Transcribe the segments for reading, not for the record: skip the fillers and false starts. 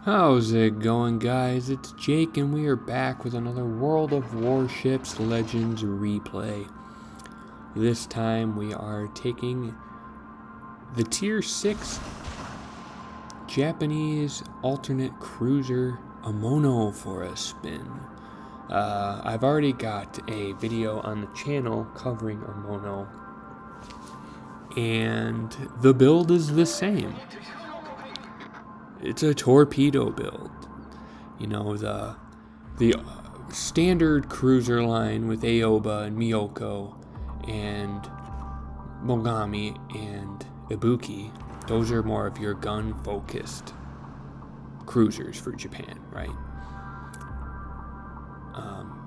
How's it going, guys? It's Jake, and we are back with another World of Warships Legends replay. This time we are taking the Tier 6 Japanese alternate cruiser Omono for a spin. I've already got a video on the channel covering Omono, and the build is the same. It's a torpedo build. You know, the standard cruiser line with Aoba and Miyoko and Mogami and Ibuki. Those are more of your gun-focused cruisers for Japan, right?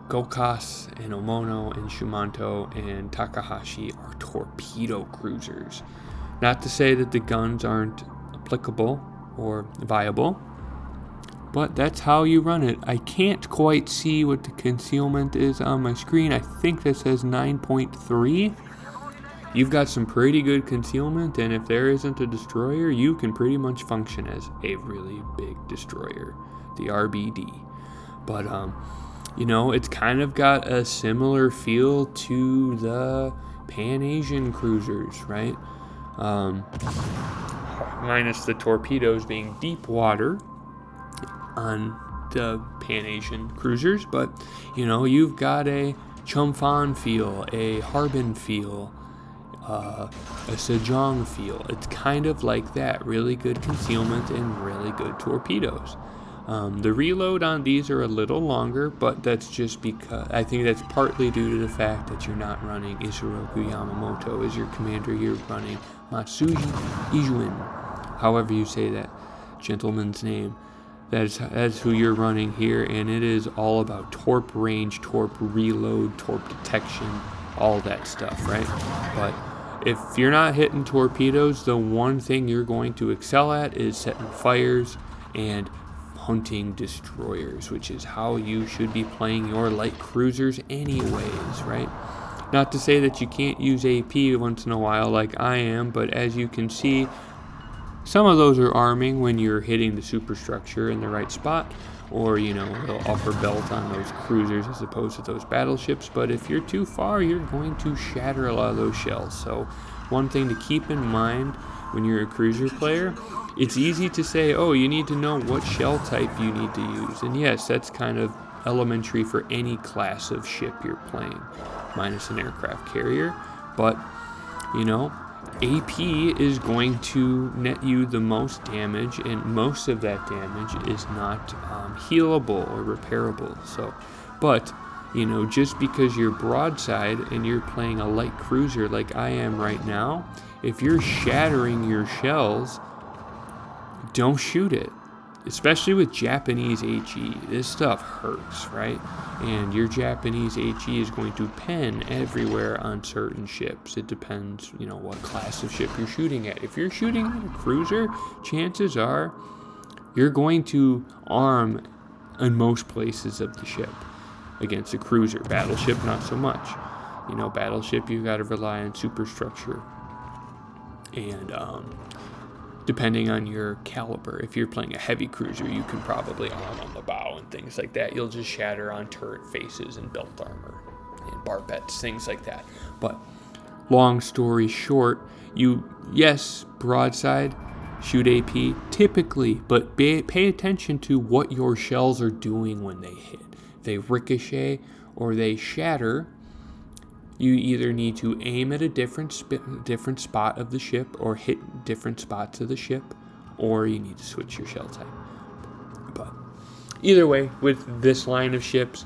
Gokas and Omono and Shumanto and Takahashi are torpedo cruisers. Not to say that the guns aren't applicable or viable, but that's how you run it. I can't quite see what the concealment is on my screen. I think that says 9.3. You've got some pretty good concealment, and if there isn't a destroyer, you can pretty much function as a really big destroyer, the RBD. But you know, it's kind of got a similar feel to the Pan-Asian cruisers, right? Minus the torpedoes being deep water on the Pan-Asian cruisers, but you know, you've got a Chumfan feel, a Harbin feel, a Sejong feel. It's kind of like that. Really good concealment and really good torpedoes. The reload on these are a little longer, but that's just because I think that's partly due to the fact that you're not running Isoroku Yamamoto as your commander. You're running Matsuji Ijuin, however you say that gentleman's name. That's who you're running here, and it is all about torp range, torp reload, torp detection, all that stuff, right? But if you're not hitting torpedoes, the one thing you're going to excel at is setting fires and hunting destroyers, which is how you should be playing your light cruisers anyways, right? Not to say that you can't use AP once in a while like I am, but as you can see, some of those are arming when you're hitting the superstructure in the right spot, or, you know, a little upper belt on those cruisers as opposed to those battleships. But if you're too far, you're going to shatter a lot of those shells. So one thing to keep in mind when you're a cruiser player, it's easy to say, oh, you need to know what shell type you need to use. And yes, that's kind of elementary for any class of ship you're playing, minus an aircraft carrier. But, you know, AP is going to net you the most damage, and most of that damage is not healable or repairable. So, but, you know, just because you're broadside and you're playing a light cruiser like I am right now, if you're shattering your shells, don't shoot it. Especially with Japanese HE, this stuff hurts, right? And your Japanese HE is going to pen everywhere on certain ships. It depends, you know, what class of ship you're shooting at. If you're shooting at a cruiser, chances are you're going to arm in most places of the ship against a cruiser. Battleship, not so much. You know, battleship, you got to rely on superstructure. And, depending on your caliber, if you're playing a heavy cruiser, you can probably arm on the bow and things like that. You'll just shatter on turret faces and belt armor and barbettes, things like that. But long story short, yes, broadside, shoot AP typically, but pay attention to what your shells are doing when they hit. They ricochet or they shatter. You either need to aim at a different spot of the ship or hit different spots of the ship, or you need to switch your shell type. But either way, with this line of ships,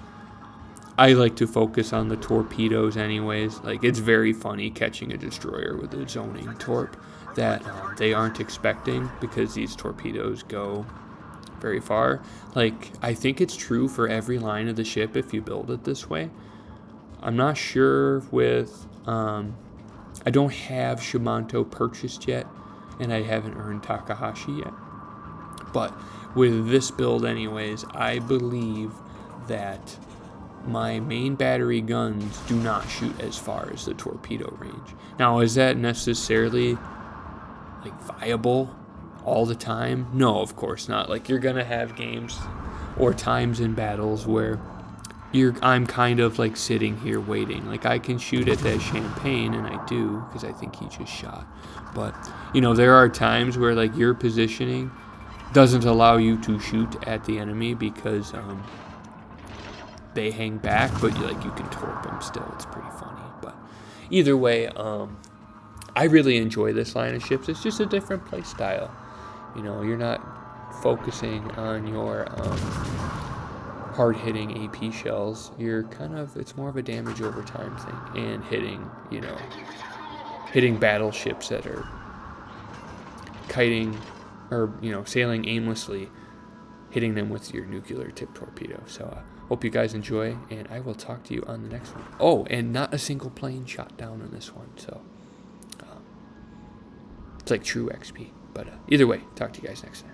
I like to focus on the torpedoes anyways. Like, it's very funny catching a destroyer with a zoning torp that they aren't expecting, because these torpedoes go very far. Like, I think it's true for every line of the ship if you build it this way. I'm not sure with, I don't have Shumanto purchased yet, and I haven't earned Takahashi yet. But with this build anyways, I believe that my main battery guns do not shoot as far as the torpedo range. Now, is that necessarily like viable? all the time? No, of course not. Like, you're gonna have games or times in battles where I'm kind of like sitting here waiting. Like, I can shoot at that champagne, and I do because I think he just shot. But there are times where like your positioning doesn't allow you to shoot at the enemy because they hang back, but you can torp them still. It's pretty funny. But either way, I really enjoy this line of ships. It's just a different play style. You're not focusing on your hard-hitting AP shells. It's more of a damage over time thing, and hitting battleships that are kiting or sailing aimlessly, hitting them with your nuclear tip torpedo. So hope you guys enjoy, and I will talk to you on the next one. Oh, and not a single plane shot down on this one, so it's like true XP. But either way, talk to you guys next time.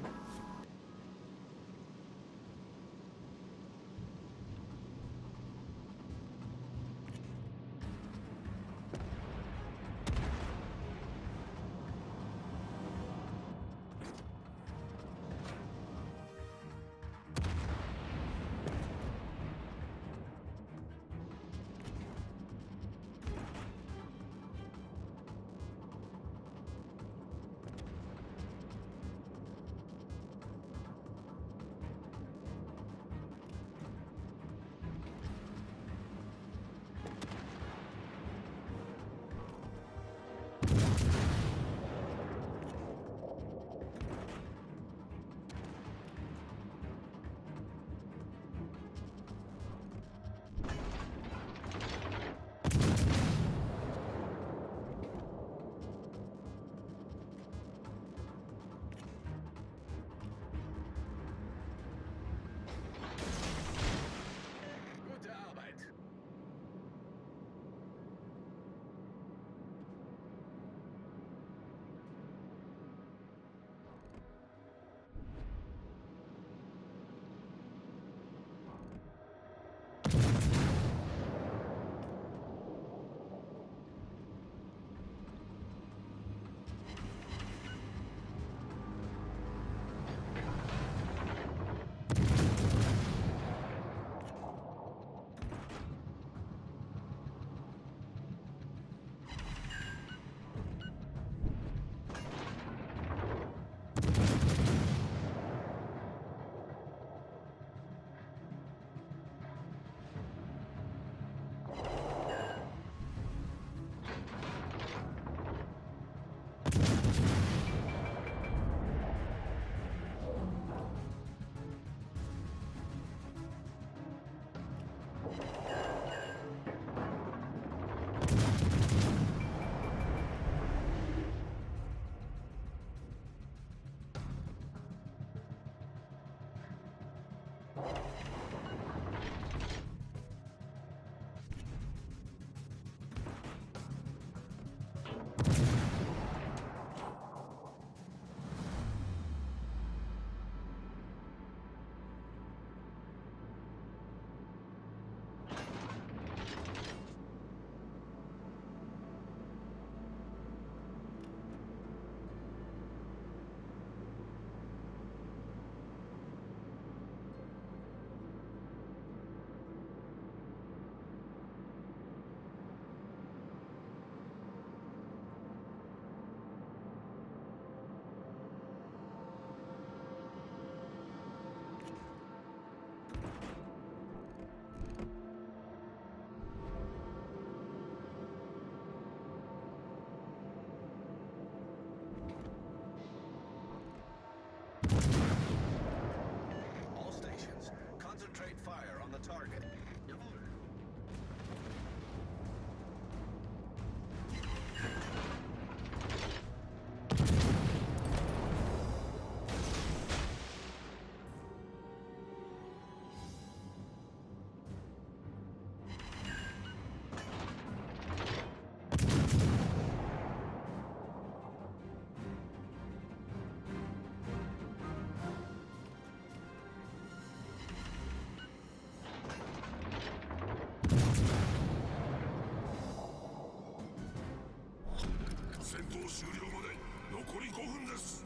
戦闘終了まで残り5分です。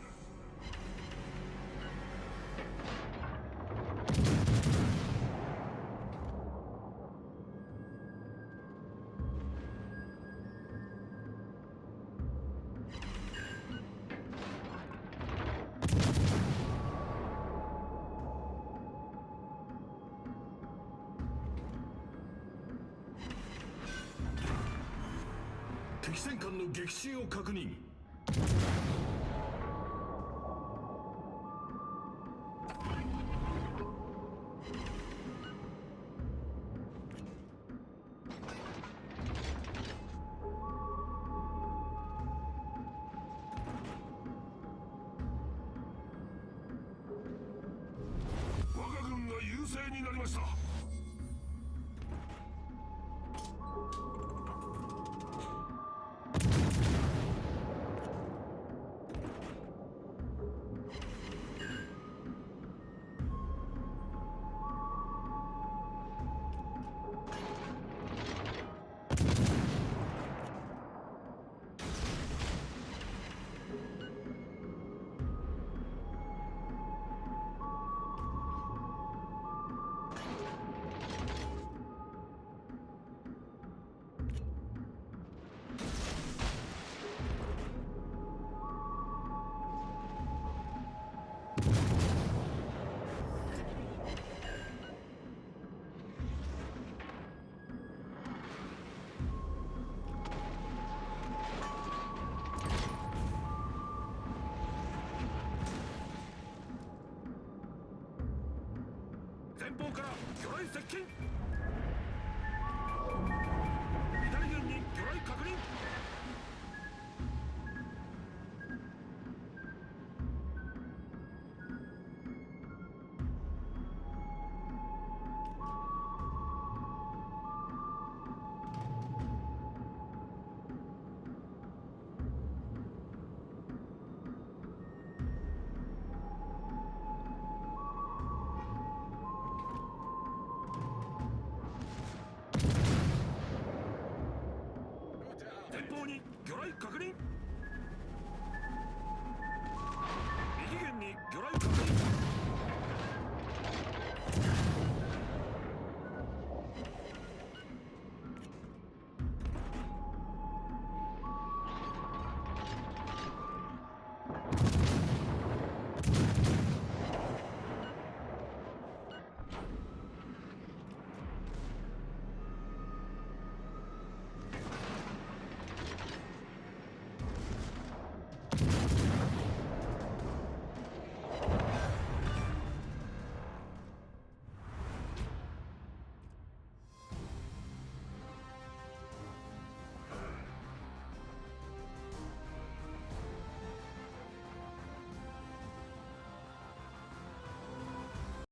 敵戦艦の撃沈を確認。我が軍が優勢になりました。前方から魚雷接近。